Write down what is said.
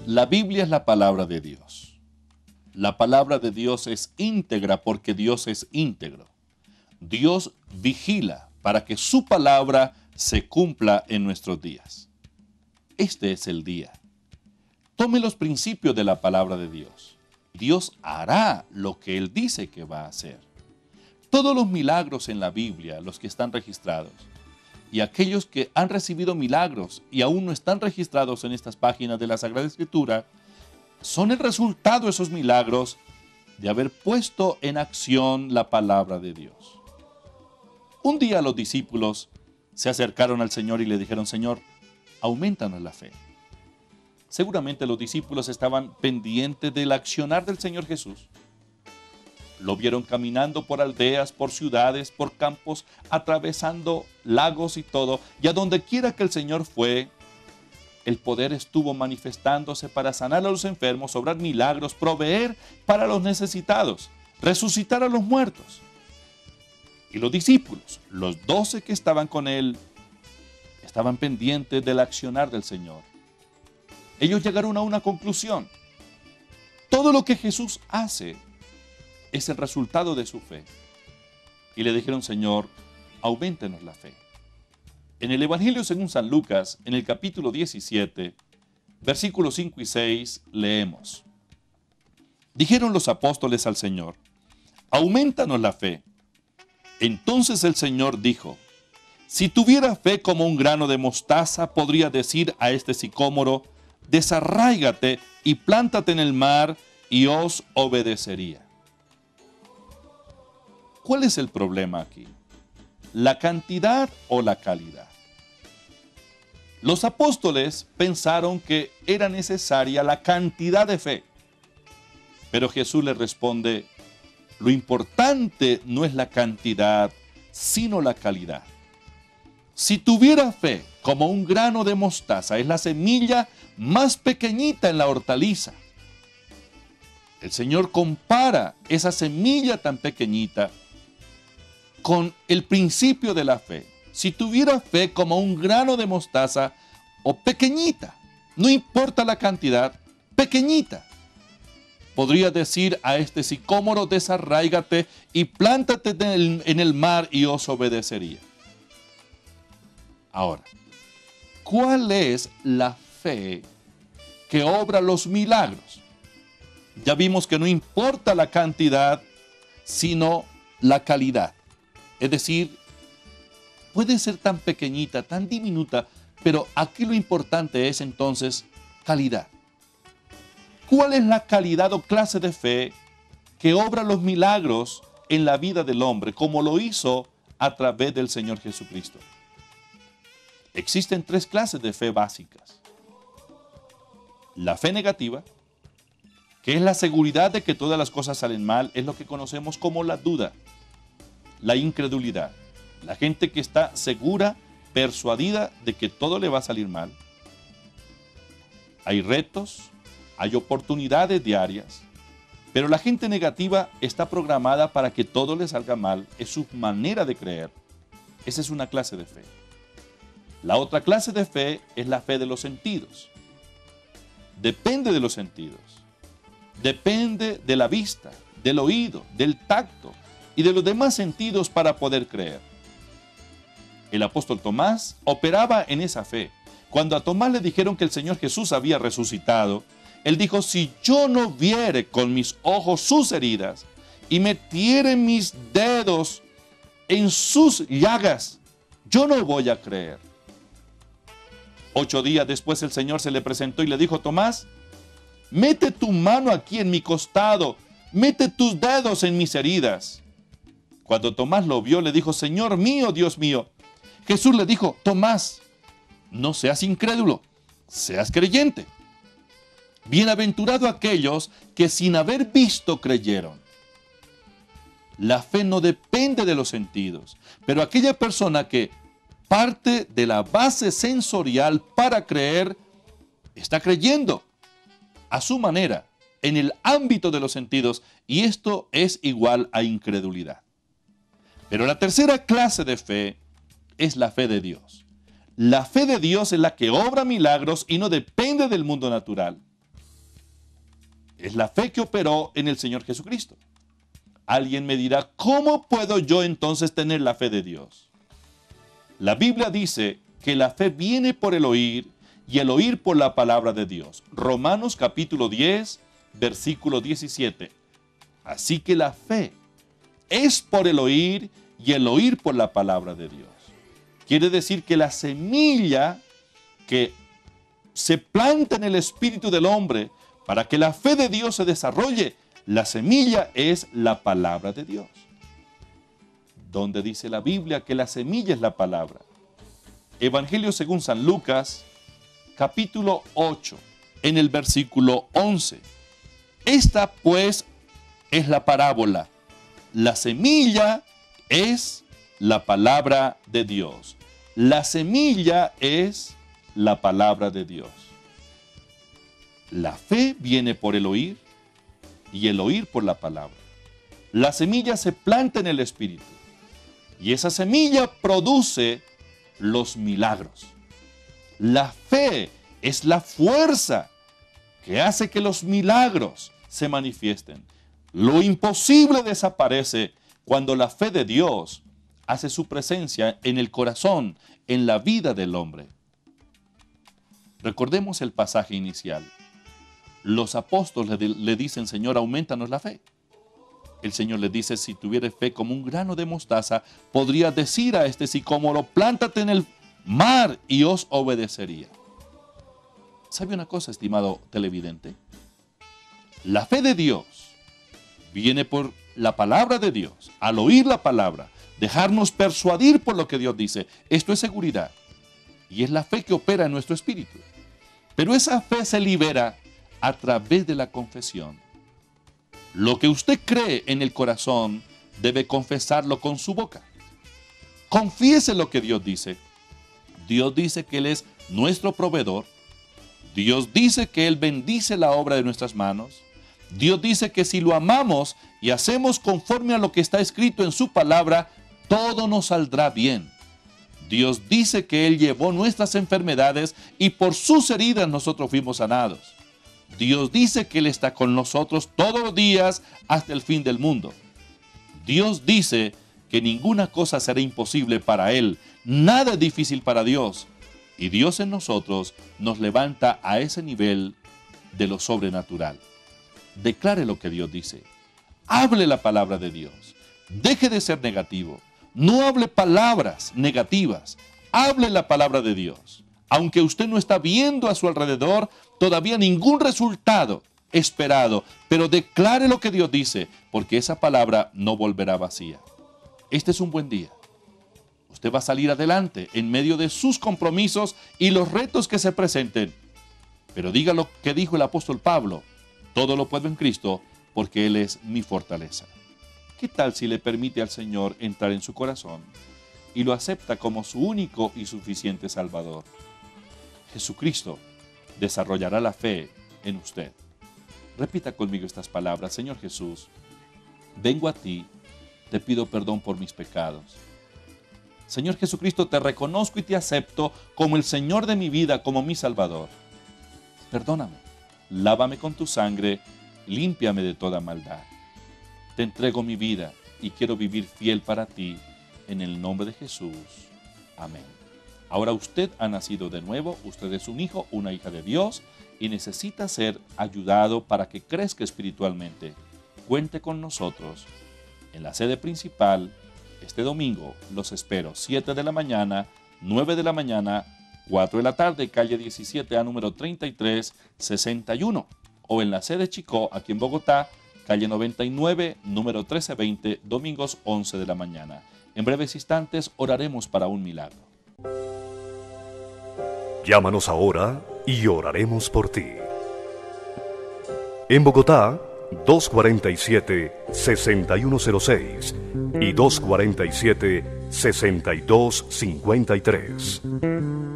La Biblia es la palabra de Dios. La palabra de Dios es íntegra porque Dios es íntegro. Dios vigila para que su palabra se cumpla en nuestros días. Este es el día. Tome los principios de la palabra de Dios. Dios hará lo que Él dice que va a hacer. Todos los milagros en la Biblia, los que están registrados, y aquellos que han recibido milagros y aún no están registrados en estas páginas de la Sagrada Escritura, son el resultado de esos milagros de haber puesto en acción la palabra de Dios. Un día los discípulos se acercaron al Señor y le dijeron: Señor, aumentanos la fe. Seguramente los discípulos estaban pendientes del accionar del Señor Jesús. Lo vieron caminando por aldeas, por ciudades, por campos, atravesando lagos y todo. Y a donde quiera que el Señor fue, el poder estuvo manifestándose para sanar a los enfermos, obrar milagros, proveer para los necesitados, resucitar a los muertos. Y los discípulos, los 12 que estaban con Él, estaban pendientes del accionar del Señor. Ellos llegaron a una conclusión. Todo lo que Jesús hace es el resultado de su fe. Y le dijeron: Señor, auméntenos la fe. En el Evangelio según San Lucas, en el capítulo 17, versículos 5 y 6, leemos: Dijeron los apóstoles al Señor: aumentanos la fe. Entonces el Señor dijo: si tuviera fe como un grano de mostaza, podría decir a este sicómoro: desarráigate y plántate en el mar, y os obedecería. ¿Cuál es el problema aquí? ¿La cantidad o la calidad? Los apóstoles pensaron que era necesaria la cantidad de fe, pero Jesús les responde: lo importante no es la cantidad, sino la calidad. Si tuviera fe como un grano de mostaza, es la semilla más pequeñita en la hortaliza. El Señor compara esa semilla tan pequeñita con el principio de la fe. Si tuviera fe como un grano de mostaza, o pequeñita, no importa la cantidad, pequeñita, podría decir a este sicómoro: desarráigate y plántate en el mar, y os obedecería. Ahora, ¿cuál es la fe que obra los milagros? Ya vimos que no importa la cantidad, sino la calidad. Es decir, puede ser tan pequeñita, tan diminuta, pero aquí lo importante es entonces calidad. ¿Cuál es la calidad o clase de fe que obra los milagros en la vida del hombre, como lo hizo a través del Señor Jesucristo? Existen 3 clases de fe básicas. La fe negativa, que es la seguridad de que todas las cosas salen mal, es lo que conocemos como la duda, la incredulidad. La gente que está segura, persuadida de que todo le va a salir mal. Hay retos, hay oportunidades diarias, pero la gente negativa está programada para que todo le salga mal. Es su manera de creer. Esa es una clase de fe. La otra clase de fe es la fe de los sentidos. Depende de los sentidos. Depende de la vista, del oído, del tacto y de los demás sentidos para poder creer. El apóstol Tomás operaba en esa fe. Cuando a Tomás le dijeron que el Señor Jesús había resucitado, él dijo: si yo no viere con mis ojos sus heridas y metiere mis dedos en sus llagas, yo no voy a creer. 8 días después el Señor se le presentó y le dijo: Tomás, mete tu mano aquí en mi costado, mete tus dedos en mis heridas. Cuando Tomás lo vio, le dijo: Señor mío, Dios mío. Jesús le dijo: Tomás, no seas incrédulo, seas creyente. Bienaventurado aquellos que sin haber visto creyeron. La fe no depende de los sentidos, pero aquella persona que parte de la base sensorial para creer, está creyendo a su manera, en el ámbito de los sentidos, y esto es igual a incredulidad. Pero la tercera clase de fe es la fe de Dios. La fe de Dios es la que obra milagros y no depende del mundo natural. Es la fe que operó en el Señor Jesucristo. Alguien me dirá, ¿cómo puedo yo entonces tener la fe de Dios? La Biblia dice que la fe viene por el oír y el oír por la palabra de Dios. Romanos capítulo 10, versículo 17. Así que la fe es por el oír y el oír por la palabra de Dios. Quiere decir que la semilla que se planta en el espíritu del hombre para que la fe de Dios se desarrolle, la semilla es la palabra de Dios. ¿Dónde dice la Biblia que la semilla es la palabra? Evangelio según San Lucas, capítulo 8, en el versículo 11. Esta pues es la parábola. La semilla es la palabra de Dios. La semilla es la palabra de Dios. La fe viene por el oír y el oír por la palabra. La semilla se planta en el espíritu y esa semilla produce los milagros. La fe es la fuerza que hace que los milagros se manifiesten. Lo imposible desaparece cuando la fe de Dios hace su presencia en el corazón, en la vida del hombre. Recordemos el pasaje inicial. Los apóstoles le dicen, Señor, aumentanos la fe. El Señor les dice, si tuvieres fe como un grano de mostaza, podría decir a este sicómoro, plántate en el mar y os obedecería. ¿Sabe una cosa, estimado televidente? La fe de Dios viene por la palabra de Dios. Al oír la palabra, dejarnos persuadir por lo que Dios dice. Esto es seguridad. Y es la fe que opera en nuestro espíritu. Pero esa fe se libera a través de la confesión. Lo que usted cree en el corazón debe confesarlo con su boca. Confiese lo que Dios dice. Dios dice que Él es nuestro proveedor. Dios dice que Él bendice la obra de nuestras manos. Dios dice que si lo amamos y hacemos conforme a lo que está escrito en su palabra, todo nos saldrá bien. Dios dice que Él llevó nuestras enfermedades y por sus heridas nosotros fuimos sanados. Dios dice que Él está con nosotros todos los días hasta el fin del mundo. Dios dice que ninguna cosa será imposible para Él, nada es difícil para Dios. Y Dios en nosotros nos levanta a ese nivel de lo sobrenatural. Declare lo que Dios dice. Hable la palabra de Dios. Deje de ser negativo. No hable palabras negativas. Hable la palabra de Dios. Aunque usted no está viendo a su alrededor todavía ningún resultado esperado, pero declare lo que Dios dice, porque esa palabra no volverá vacía. Este es un buen día. Usted va a salir adelante en medio de sus compromisos y los retos que se presenten. Pero diga lo que dijo el apóstol Pablo: todo lo puedo en Cristo, porque Él es mi fortaleza. ¿Qué tal si le permite al Señor entrar en su corazón y lo acepta como su único y suficiente Salvador? Jesucristo desarrollará la fe en usted. Repita conmigo estas palabras: Señor Jesús, vengo a ti, te pido perdón por mis pecados. Señor Jesucristo, te reconozco y te acepto como el Señor de mi vida, como mi Salvador. Perdóname, lávame con tu sangre, límpiame de toda maldad. Te entrego mi vida y quiero vivir fiel para ti, en el nombre de Jesús. Amén. Ahora usted ha nacido de nuevo, usted es un hijo, una hija de Dios y necesita ser ayudado para que crezca espiritualmente. Cuente con nosotros en la sede principal. Este domingo los espero, 7 de la mañana, 9 de la mañana, 4 de la tarde, calle 17A, número 3361. O en la sede Chicó, aquí en Bogotá, calle 99, número 1320, domingos 11 de la mañana. En breves instantes oraremos para un milagro. Llámanos ahora y oraremos por ti. En Bogotá, 247-6106 y 247-6253.